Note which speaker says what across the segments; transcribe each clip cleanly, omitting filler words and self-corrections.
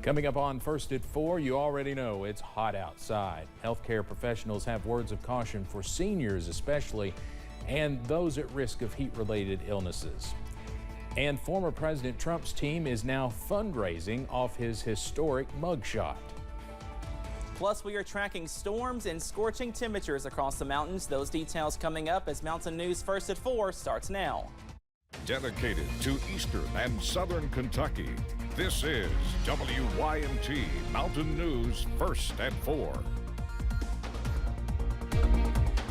Speaker 1: Coming up on First at 4, you already know it's hot outside. Healthcare professionals have words of caution for seniors especially, and those at risk of heat-related illnesses. And former President Trump's team is now fundraising off his historic mugshot.
Speaker 2: Plus, we are tracking storms and scorching temperatures across the mountains. Those details coming up as Mountain News First at 4 starts now.
Speaker 3: Dedicated to Eastern and Southern Kentucky, this is WYMT Mountain News First at 4.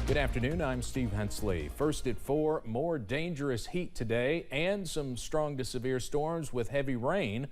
Speaker 1: Good afternoon, I'm Steve Hensley. First at 4, more dangerous heat today and some strong to severe storms with heavy rain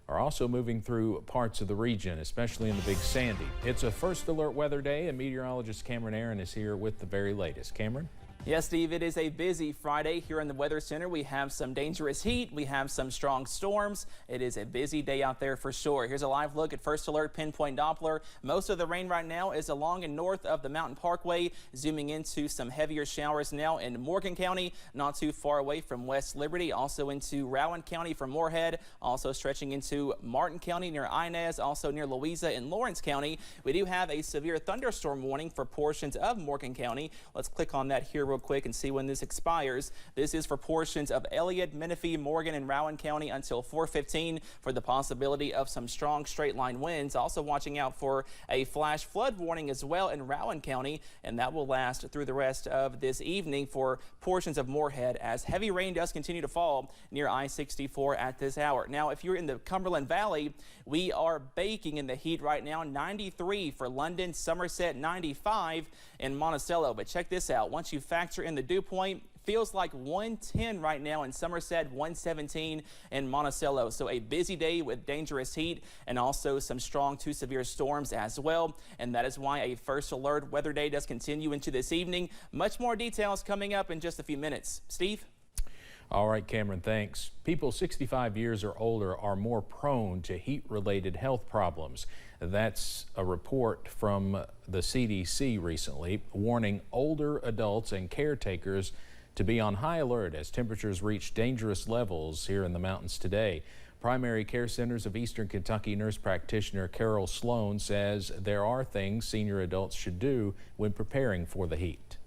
Speaker 1: are also moving through parts of the region, especially in the Big Sandy. It's a first alert weather day, and meteorologist Cameron Aaron is here with the very latest. Cameron?
Speaker 2: Yes, Steve, it is a busy Friday here in the Weather Center. We have some dangerous heat. We have some strong storms. It is a busy day out there for sure. Here's a live look at First Alert Pinpoint Doppler. Most of the rain right now is along and north of the Mountain Parkway, zooming into some heavier showers now in Morgan County, not too far away from West Liberty, also into Rowan County from Moorhead, also stretching into Martin County near Inez, also near Louisa in Lawrence County. We do have a severe thunderstorm warning for portions of Morgan County. Let's click on that here real quick and see when this expires. This is for portions of Elliott, Menifee, Morgan, and Rowan County until 4:15 for the possibility of some strong straight line winds. Also watching out for a flash flood warning as well in Rowan County, and that will last through the rest of this evening for portions of Moorhead as heavy rain does continue to fall near I-64 at this hour. Now, if you're in the Cumberland Valley, we are baking in the heat right now. 93 for London, Somerset 95 in Monticello. But check this out. Once you factor in the dew point, feels like 110 right now in Somerset, 117 in Monticello. So a busy day with dangerous heat and also some strong to severe storms as well. And that is why a first alert weather day does continue into this evening. Much more details coming up in just a few minutes. Steve?
Speaker 1: All right, Cameron, thanks. People 65 years or older are more prone to heat-related health problems. That's a report from the CDC recently, warning older adults and caretakers to be on high alert as temperatures reach dangerous levels here in the mountains today. Primary Care Centers of Eastern Kentucky nurse practitioner Carol Sloan says there are things senior adults should do when preparing for the heat.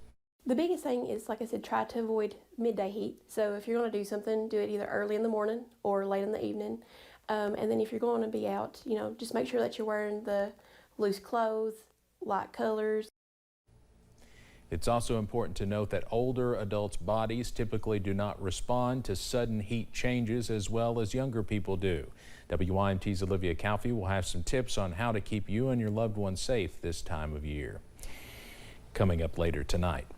Speaker 4: The biggest thing is, like I said, try to avoid midday heat. So if you're going to do something, do it either early in the morning or late in the evening. And then if you're going to be out, just make sure that you're wearing the loose clothes, light colors.
Speaker 1: It's also important to note that older adults' bodies typically do not respond to sudden heat changes as well as younger people do. WYMT's Olivia Calfee will have some tips on how to keep you and your loved ones safe this time of year. Coming up later tonight.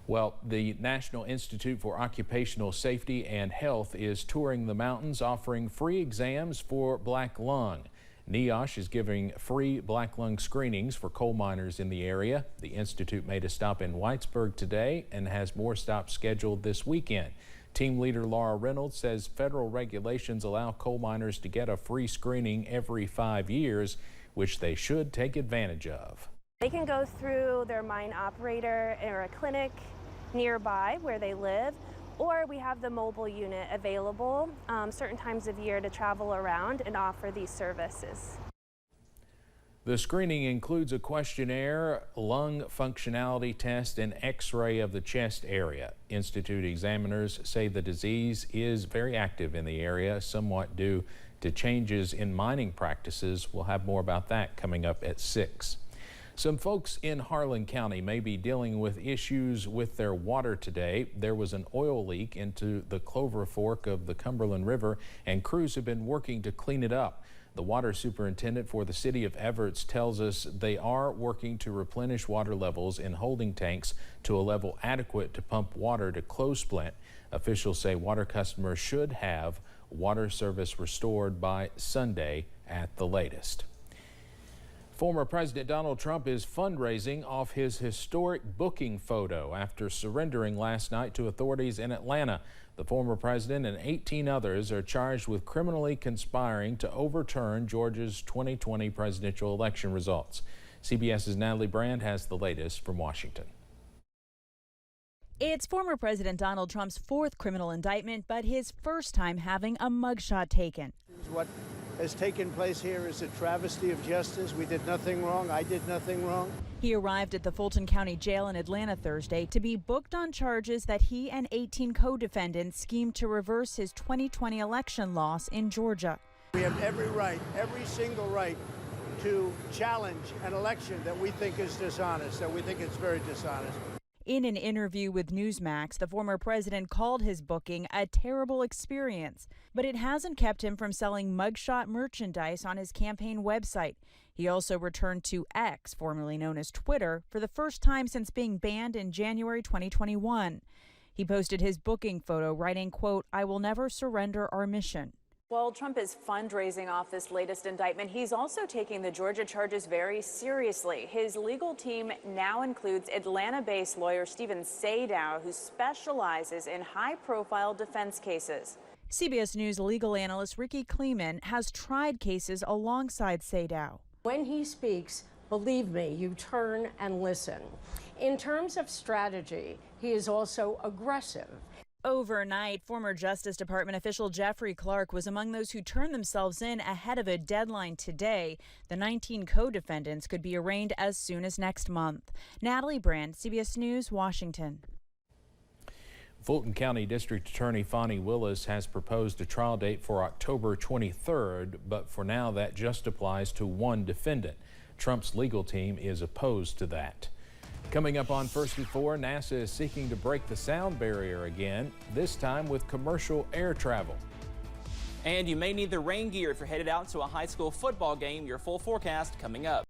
Speaker 1: Well, the National Institute for Occupational Safety and Health is touring the mountains offering free exams for black lung. NEOSH is giving free black lung screenings for coal miners in the area. The Institute made a stop in Whitesburg today and has more stops scheduled this weekend. Team leader Laura Reynolds says federal regulations allow coal miners to get a free screening every 5 years, which they should take advantage of.
Speaker 5: They can go through their mine operator or a clinic nearby where they live, or we have the mobile unit available certain times of year to travel around and offer these services.
Speaker 1: The screening includes a questionnaire, lung functionality test, and x-ray of the chest area. Institute examiners say the disease is very active in the area, somewhat due to changes in mining practices. We'll have more about that coming up at 6. Some folks in Harlan County may be dealing with issues with their water today. There was an oil leak into the Clover Fork of the Cumberland River, and crews have been working to clean it up. The water superintendent for the city of Everett tells us they are working to replenish water levels in holding tanks to a level adequate to pump water to Close Splint. Officials say water customers should have water service restored by Sunday at the latest. Former President Donald Trump is fundraising off his historic booking photo after surrendering last night to authorities in Atlanta. The former president and 18 others are charged with criminally conspiring to overturn Georgia's 2020 presidential election results. CBS's Natalie Brand has the latest from Washington.
Speaker 6: It's former President Donald Trump's fourth criminal indictment, but his first time having a mugshot taken.
Speaker 7: What
Speaker 6: has taken place here is a travesty of justice. We did nothing wrong. I did nothing wrong.
Speaker 7: He arrived at the Fulton County Jail in Atlanta Thursday to be booked on charges that he and 18 co-defendants schemed to reverse his 2020 election loss in Georgia.
Speaker 6: We have every right, every single right, to challenge an election that we think is dishonest, that we think is very dishonest.
Speaker 7: In an interview with Newsmax, the former president called his booking a terrible experience, but it hasn't kept him from selling mugshot merchandise on his campaign website. He also returned to X, formerly known as Twitter, for the first time since being banned in January 2021. He posted his booking photo, writing, quote, "I will never surrender our mission."
Speaker 8: While Trump is fundraising off this latest indictment, he's also taking the Georgia charges very seriously. His legal team now includes Atlanta-based lawyer Stephen Sadow, who specializes in high-profile defense cases.
Speaker 7: CBS News legal analyst Ricky Kleeman has tried cases alongside Sadow.
Speaker 9: When he speaks, believe me, you turn and listen. In terms of strategy, he is also aggressive.
Speaker 7: Overnight, former Justice Department official Jeffrey Clark was among those who turned themselves in ahead of a deadline today. The 19 co-defendants could be arraigned as soon as next month. Natalie Brand, CBS News, Washington.
Speaker 1: Fulton County District Attorney Fonnie Willis has proposed a trial date for October 23rd, but for now that just applies to one defendant. Trump's legal team is opposed to that. Coming up on First at 4, NASA is seeking to break the sound barrier again, this time with commercial air travel.
Speaker 2: And you may need the rain gear if you're headed out to a high school football game. Your full forecast coming up.